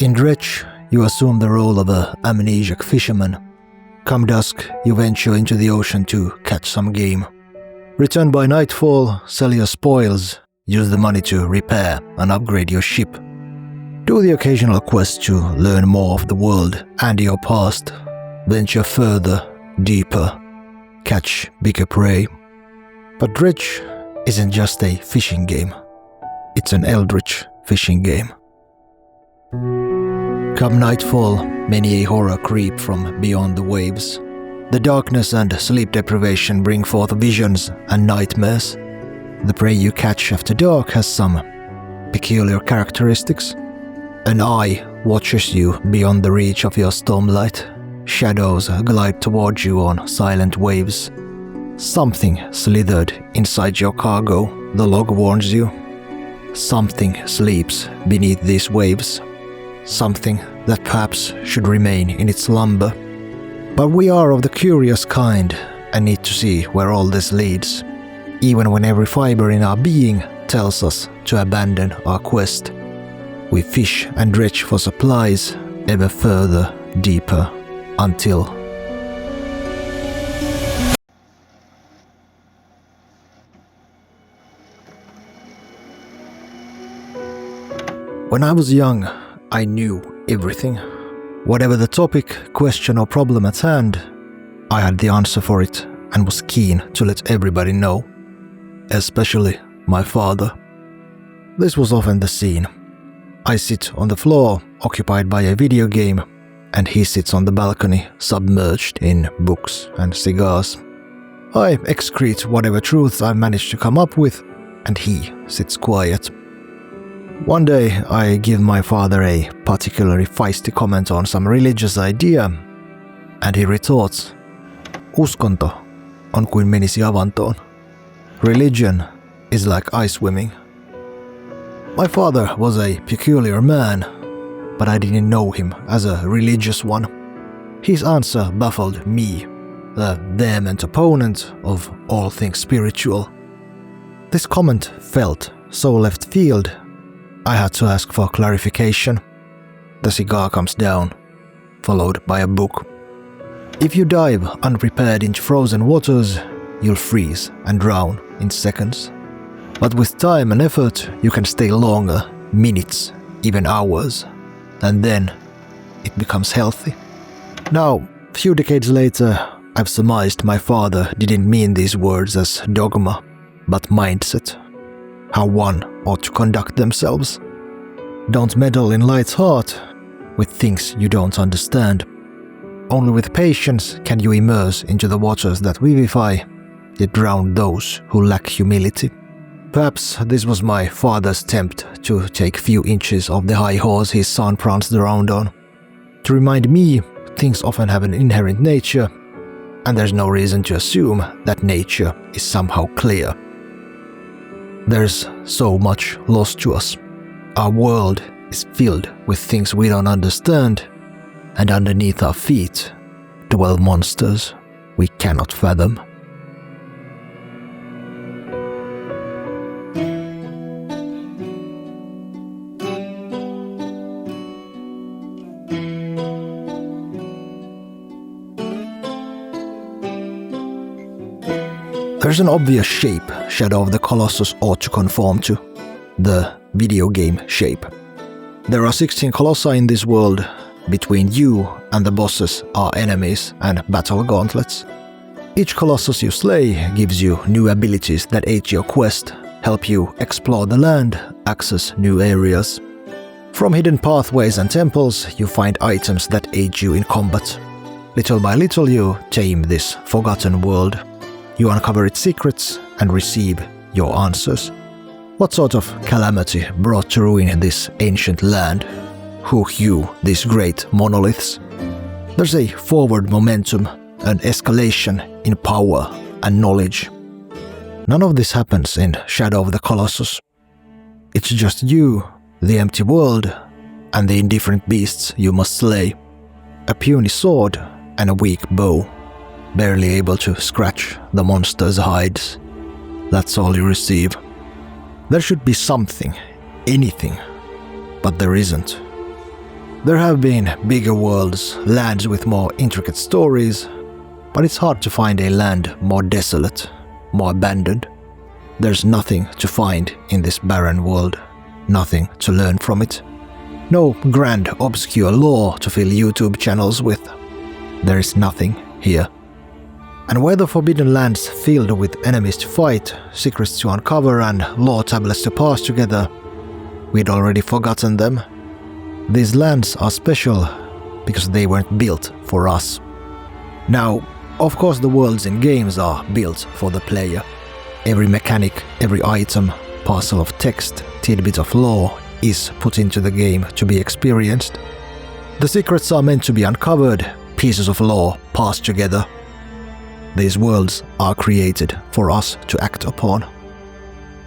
In Dredge, you assume the role of an amnesiac fisherman. Come dusk, you venture into the ocean to catch some game. Return by nightfall, sell your spoils, use the money to repair and upgrade your ship. Do the occasional quest to learn more of the world and your past. Venture further, deeper, catch bigger prey. But Dredge isn't just a fishing game. It's an eldritch fishing game. Come nightfall, many a horror creep from beyond the waves. The darkness and sleep deprivation bring forth visions and nightmares. The prey you catch after dark has some peculiar characteristics. An eye watches you beyond the reach of your stormlight. Shadows glide towards you on silent waves. Something slithered inside your cargo, the log warns you. Something sleeps beneath these waves. Something that perhaps should remain in its slumber. But we are of the curious kind and need to see where all this leads, even when every fiber in our being tells us to abandon our quest. We fish and dredge for supplies ever further, deeper, until... When I was young, I knew everything. Whatever the topic, question or problem at hand, I had the answer for it and was keen to let everybody know, especially my father. This was often the scene. I sit on the floor, occupied by a video game, and he sits on the balcony, submerged in books and cigars. I excrete whatever truth I manage to come up with, and he sits quiet. One day, I give my father a particularly feisty comment on some religious idea, and he retorts, "Uskonto on kuin menisi avantoon. Religion is like ice swimming." My father was a peculiar man, but I didn't know him as a religious one. His answer baffled me, the vehement opponent of all things spiritual. This comment felt so left field, I had to ask for clarification. The cigar comes down, followed by a book. If you dive unprepared into frozen waters, you'll freeze and drown in seconds. But with time and effort, you can stay longer, minutes, even hours, and then it becomes healthy. Now, a few decades later, I've surmised my father didn't mean these words as dogma, but mindset. How one ought to conduct themselves. Don't meddle in life's heart with things you don't understand. Only with patience can you immerse into the waters that vivify, yet drown those who lack humility. Perhaps this was my father's attempt to take few inches off the high horse his son pranced around on. To remind me, things often have an inherent nature, and there's no reason to assume that nature is somehow clear. There's so much lost to us. Our world is filled with things we don't understand, and underneath our feet dwell monsters we cannot fathom. There's an obvious shape Shadow of the Colossus ought to conform to, the video game shape. There are 16 colossi in this world. Between you and the bosses are enemies and battle gauntlets. Each colossus you slay gives you new abilities that aid your quest, help you explore the land, access new areas. From hidden pathways and temples, you find items that aid you in combat. Little by little you tame this forgotten world. You uncover its secrets and receive your answers. What sort of calamity brought to ruin this ancient land? Who hew these great monoliths? There's a forward momentum, an escalation in power and knowledge. None of this happens in Shadow of the Colossus. It's just you, the empty world, and the indifferent beasts you must slay. A puny sword and a weak bow, barely able to scratch the monster's hides. That's all you receive. There should be something, anything, but there isn't. There have been bigger worlds, lands with more intricate stories, but it's hard to find a land more desolate, more abandoned. There's nothing to find in this barren world, nothing to learn from it. No grand obscure lore to fill YouTube channels with. There is nothing here. And where the Forbidden Lands filled with enemies to fight, secrets to uncover and lore tablets to pass together, we'd already forgotten them. These lands are special because they weren't built for us. Now, of course the worlds in games are built for the player. Every mechanic, every item, parcel of text, tidbit of lore is put into the game to be experienced. The secrets are meant to be uncovered, pieces of lore passed together. These worlds are created for us to act upon.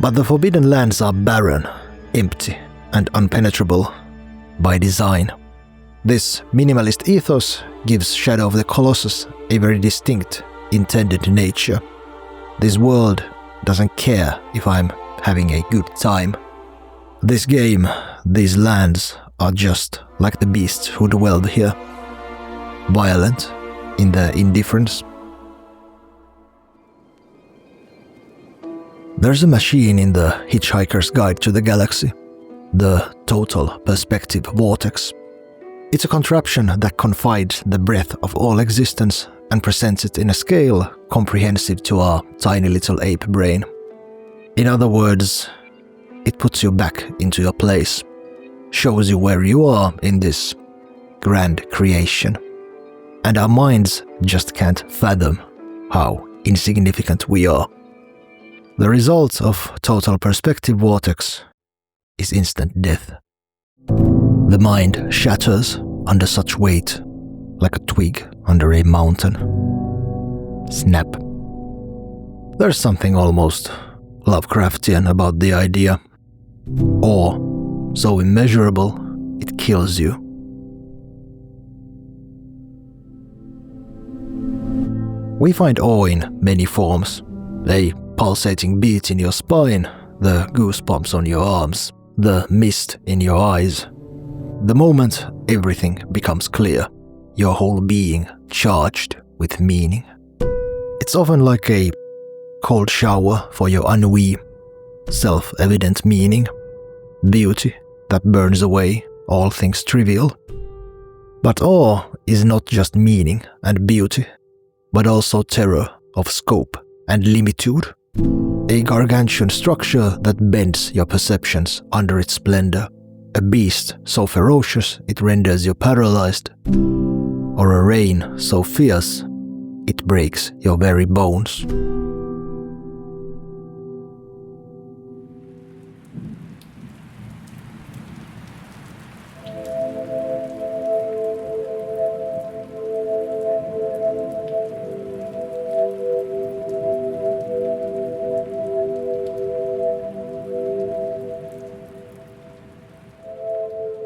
But the Forbidden Lands are barren, empty, and unpenetrable by design. This minimalist ethos gives Shadow of the Colossus a very distinct, intended nature. This world doesn't care if I'm having a good time. This game, these lands, are just like the beasts who dwelled here. Violent in their indifference. There's a machine in the Hitchhiker's Guide to the Galaxy, the Total Perspective Vortex. It's a contraption that confides the breadth of all existence and presents it in a scale comprehensive to our tiny little ape brain. In other words, it puts you back into your place, shows you where you are in this grand creation. And our minds just can't fathom how insignificant we are. The result of Total Perspective Vortex is instant death. The mind shatters under such weight, like a twig under a mountain. Snap. There's something almost Lovecraftian about the idea. Awe, so immeasurable, it kills you. We find awe in many forms. A pulsating beat in your spine, the goosebumps on your arms, the mist in your eyes. The moment everything becomes clear, your whole being charged with meaning. It's often like a cold shower for your ennui, self-evident meaning, beauty that burns away all things trivial. But awe is not just meaning and beauty, but also terror of scope and limitude, a gargantuan structure that bends your perceptions under its splendor, a beast so ferocious it renders you paralyzed, or a rain so fierce it breaks your very bones.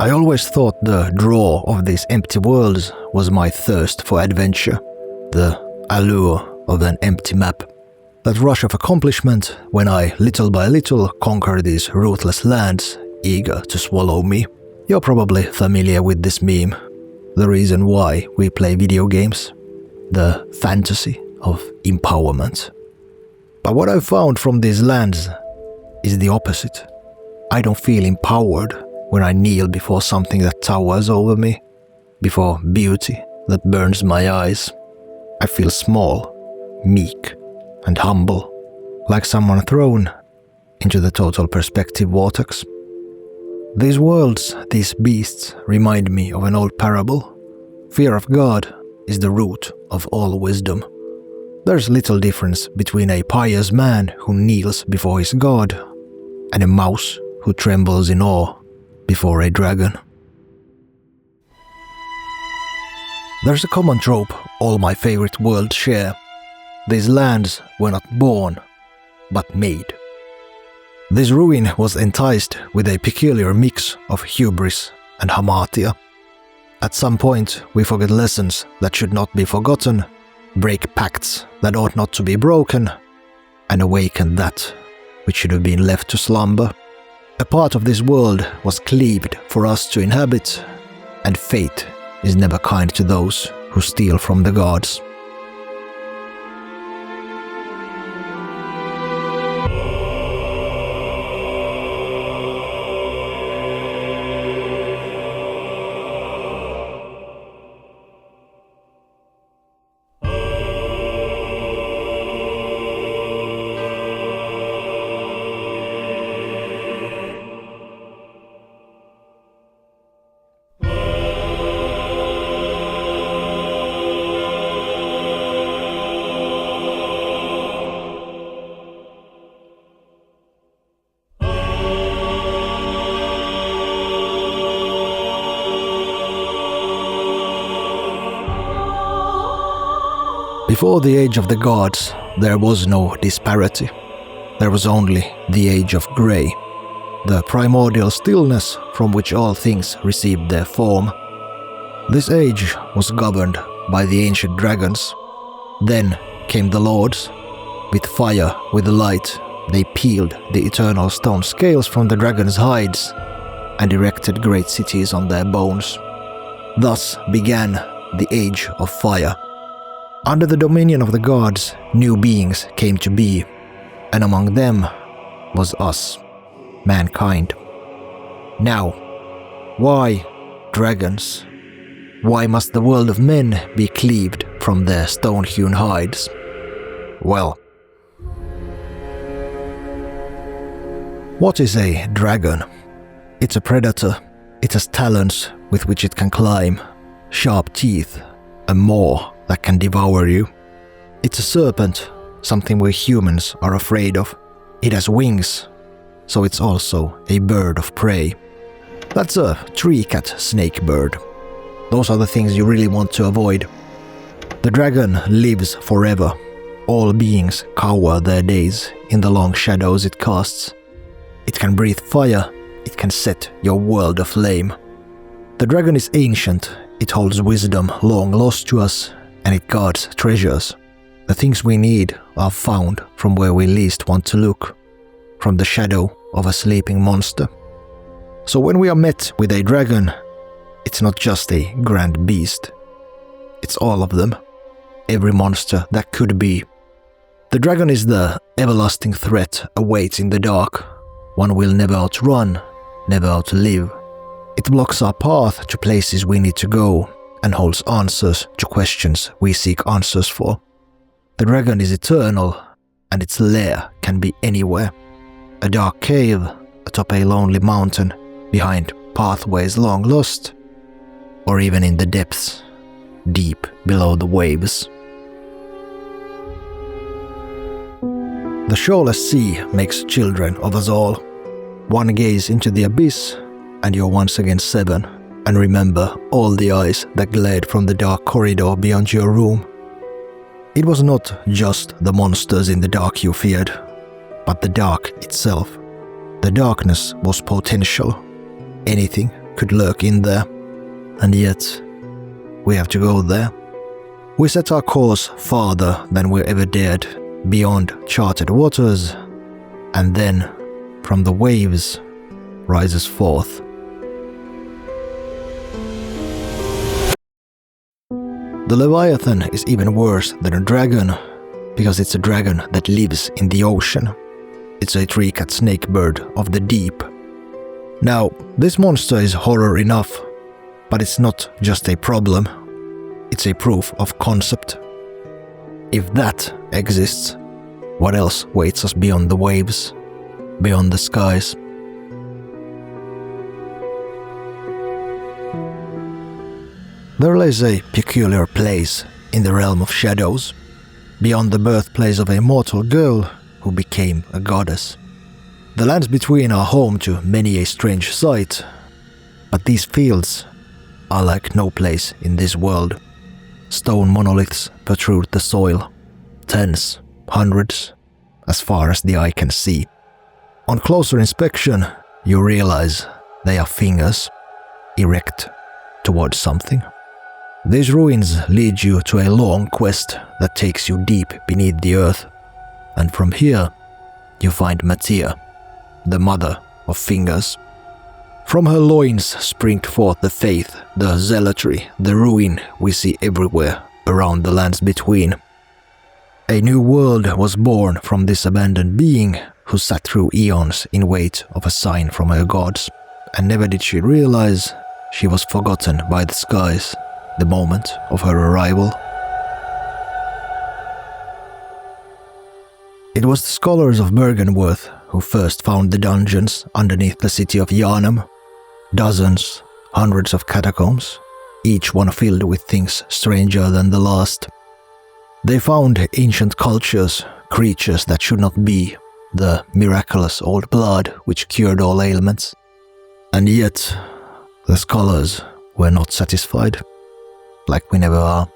I always thought the draw of these empty worlds was my thirst for adventure, the allure of an empty map, that rush of accomplishment when I little by little conquer these ruthless lands eager to swallow me. You're probably familiar with this meme, the reason why we play video games, the fantasy of empowerment. But what I've found from these lands is the opposite. I don't feel empowered when I kneel before something that towers over me, before beauty that burns my eyes. I feel small, meek, and humble, like someone thrown into the Total Perspective Vortex. These worlds, these beasts, remind me of an old parable. Fear of God is the root of all wisdom. There's little difference between a pious man who kneels before his God and a mouse who trembles in awe before a dragon. There's a common trope all my favorite worlds share. These lands were not born, but made. This ruin was enticed with a peculiar mix of hubris and hamartia. At some point, we forget lessons that should not be forgotten, break pacts that ought not to be broken, and awaken that which should have been left to slumber. A part of this world was cleaved for us to inhabit, and fate is never kind to those who steal from the gods. Before the age of the gods, there was no disparity. There was only the age of grey, the primordial stillness from which all things received their form. This age was governed by the ancient dragons. Then came the lords. With fire, with light, they peeled the eternal stone scales from the dragons' hides and erected great cities on their bones. Thus began the age of fire. Under the dominion of the gods, new beings came to be, and among them was us, mankind. Now, why dragons? Why must the world of men be cleaved from their stone-hewn hides? Well, what is a dragon? It's a predator. It has talons with which it can climb, sharp teeth, a maw that can devour you. It's a serpent, something we humans are afraid of. It has wings, so it's also a bird of prey. That's a tree cat snake bird. Those are the things you really want to avoid. The dragon lives forever. All beings cower their days in the long shadows it casts. It can breathe fire, it can set your world aflame. The dragon is ancient, it holds wisdom long lost to us, and it guards treasures. The things we need are found from where we least want to look, from the shadow of a sleeping monster. So when we are met with a dragon, it's not just a grand beast. It's all of them, every monster that could be. The dragon is the everlasting threat awaits in the dark, one we'll never outrun, never outlive. It blocks our path to places we need to go, and holds answers to questions we seek answers for. The dragon is eternal, and its lair can be anywhere. A dark cave, atop a lonely mountain, behind pathways long lost, or even in the depths, deep below the waves. The shoreless sea makes children of us all. One gaze into the abyss, and you're once again 7, and remember all the eyes that glared from the dark corridor beyond your room. It was not just the monsters in the dark you feared, but the dark itself. The darkness was potential. Anything could lurk in there. And yet, we have to go there. We set our course farther than we ever dared, beyond charted waters, and then, from the waves, rises forth the Leviathan is even worse than a dragon, because it's a dragon that lives in the ocean. It's a tree-cat snake bird of the deep. Now, this monster is horror enough, but it's not just a problem, it's a proof of concept. If that exists, what else waits us beyond the waves, beyond the skies? There lies a peculiar place in the realm of shadows, beyond the birthplace of a mortal girl who became a goddess. The lands between are home to many a strange sight, but these fields are like no place in this world. Stone monoliths protrude the soil, tens, hundreds, as far as the eye can see. On closer inspection, you realize they are fingers, erect towards something. These ruins lead you to a long quest that takes you deep beneath the earth, and from here you find Matia, the mother of fingers. From her loins springed forth the faith, the zealotry, the ruin we see everywhere around the lands between. A new world was born from this abandoned being who sat through eons in wait of a sign from her gods, and never did she realize she was forgotten by the skies the moment of her arrival. It was the scholars of Bergenworth who first found the dungeons underneath the city of Yharnam. Dozens, hundreds of catacombs, each one filled with things stranger than the last. They found ancient cultures, creatures that should not be, the miraculous old blood which cured all ailments. And yet, the scholars were not satisfied, like we never are.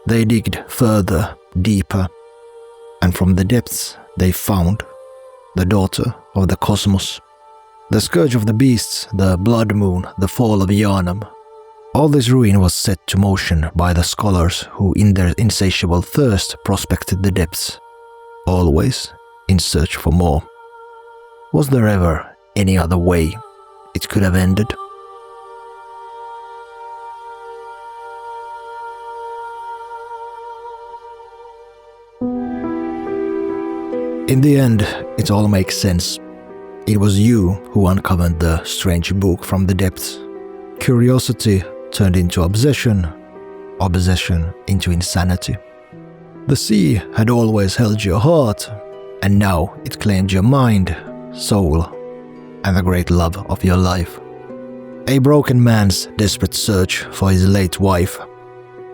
They digged further, deeper, and from the depths they found the daughter of the cosmos, the scourge of the beasts, the blood moon, the fall of Yharnam. All this ruin was set to motion by the scholars who in their insatiable thirst prospected the depths, always in search for more. Was there ever any other way it could have ended? In the end, it all makes sense. It was you who uncovered the strange book from the depths. Curiosity turned into obsession, obsession into insanity. The sea had always held your heart, and now it claimed your mind, soul, and the great love of your life. A broken man's desperate search for his late wife.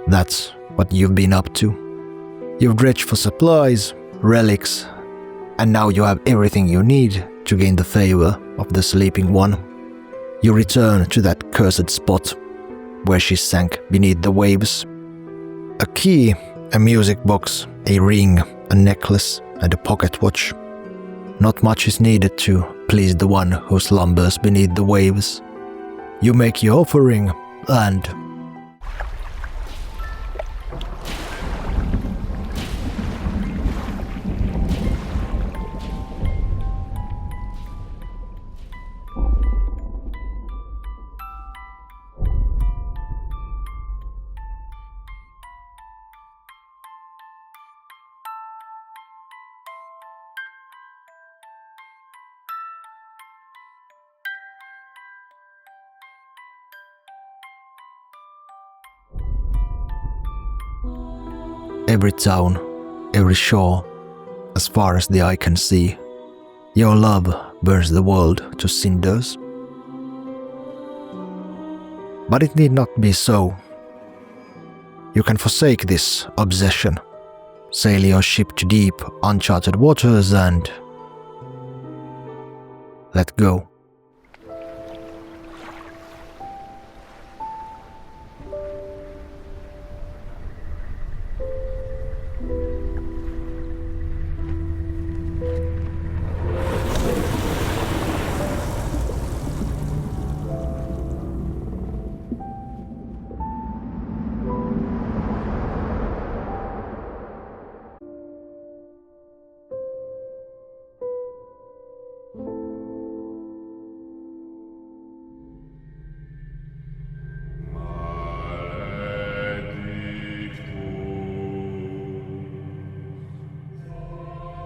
That's what you've been up to. You've dredged for supplies, relics, and now you have everything you need to gain the favor of the sleeping one. You return to that cursed spot where she sank beneath the waves. A key, a music box, a ring, a necklace, and a pocket watch. Not much is needed to please the one who slumbers beneath the waves. You make your offering, and every town, every shore, as far as the eye can see, your love burns the world to cinders. But it need not be so. You can forsake this obsession, sail your ship to deep, uncharted waters and let go.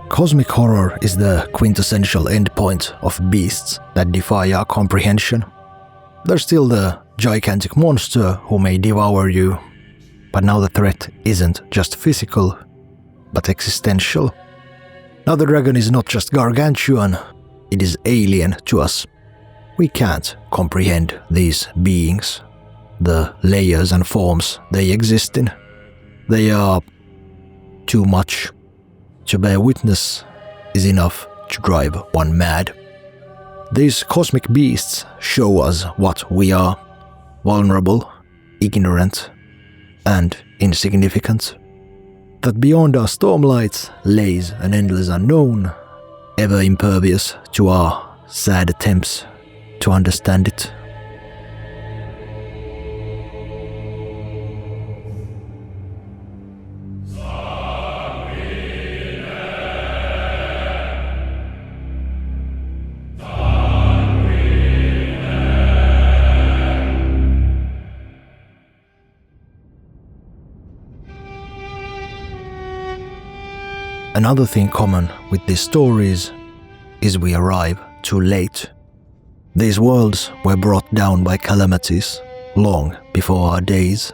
Cosmic horror is the quintessential endpoint of beasts that defy our comprehension. There's still the gigantic monster who may devour you, but now the threat isn't just physical, but existential. Now the dragon is not just gargantuan, it is alien to us. We can't comprehend these beings, the layers and forms they exist in. They are too much. To bear witness is enough to drive one mad. These cosmic beasts show us what we are: vulnerable, ignorant, and insignificant. That beyond our stormlights lays an endless unknown, ever impervious to our sad attempts to understand it. Another thing common with these stories is we arrive too late. These worlds were brought down by calamities long before our days.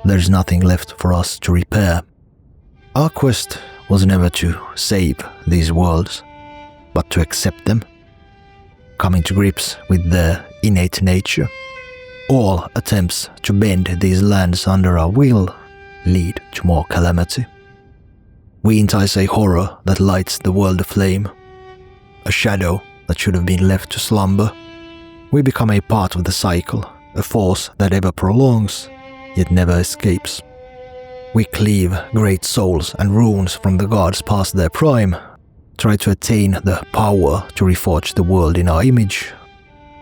There's nothing left for us to repair. Our quest was never to save these worlds, but to accept them, coming to grips with their innate nature. All attempts to bend these lands under our will lead to more calamity. We entice a horror that lights the world aflame, a shadow that should have been left to slumber. We become a part of the cycle, a force that ever prolongs, yet never escapes. We cleave great souls and runes from the gods past their prime, try to attain the power to reforge the world in our image,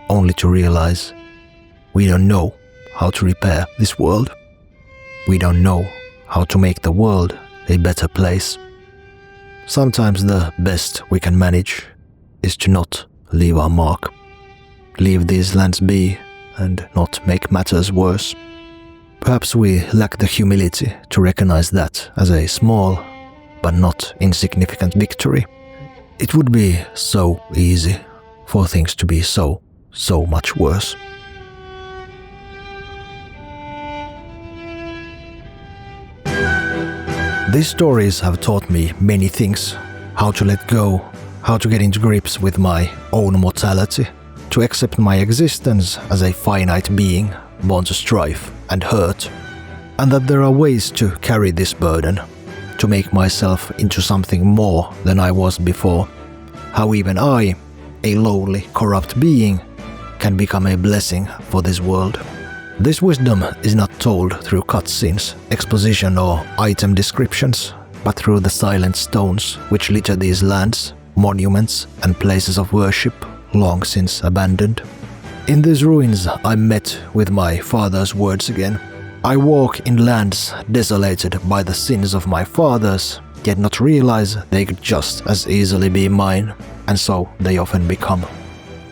only to realize we don't know how to repair this world. We don't know how to make the world a better place. Sometimes the best we can manage is to not leave our mark, leave these lands be and not make matters worse. Perhaps we lack the humility to recognize that as a small but not insignificant victory. It would be so easy for things to be so much worse. These stories have taught me many things: how to let go, how to get into grips with my own mortality, to accept my existence as a finite being born to strife and hurt, and that there are ways to carry this burden, to make myself into something more than I was before. How even I, a lowly, corrupt being, can become a blessing for this world. This wisdom is not told through cutscenes, exposition or item descriptions, but through the silent stones which litter these lands, monuments and places of worship long since abandoned. In these ruins I met with my father's words again. I walk in lands desolated by the sins of my fathers, yet not realize they could just as easily be mine, and so they often become.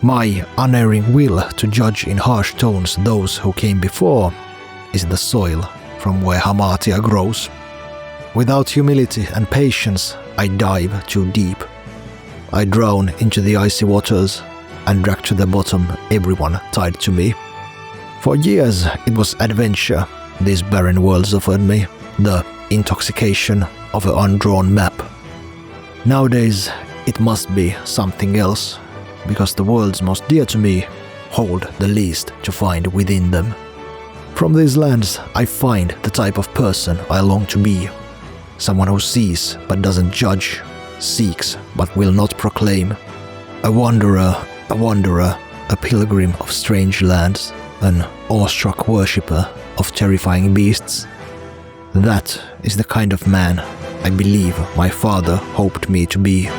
My unerring will to judge in harsh tones those who came before is the soil from where hamartia grows. Without humility and patience, I dive too deep. I drown into the icy waters and drag to the bottom everyone tied to me. For years it was adventure these barren worlds offered me, the intoxication of an undrawn map. Nowadays it must be something else, because the worlds most dear to me hold the least to find within them. From these lands I find the type of person I long to be, someone who sees but doesn't judge, seeks but will not proclaim, a wanderer, a pilgrim of strange lands, an awestruck worshipper of terrifying beasts. That is the kind of man I believe my father hoped me to be.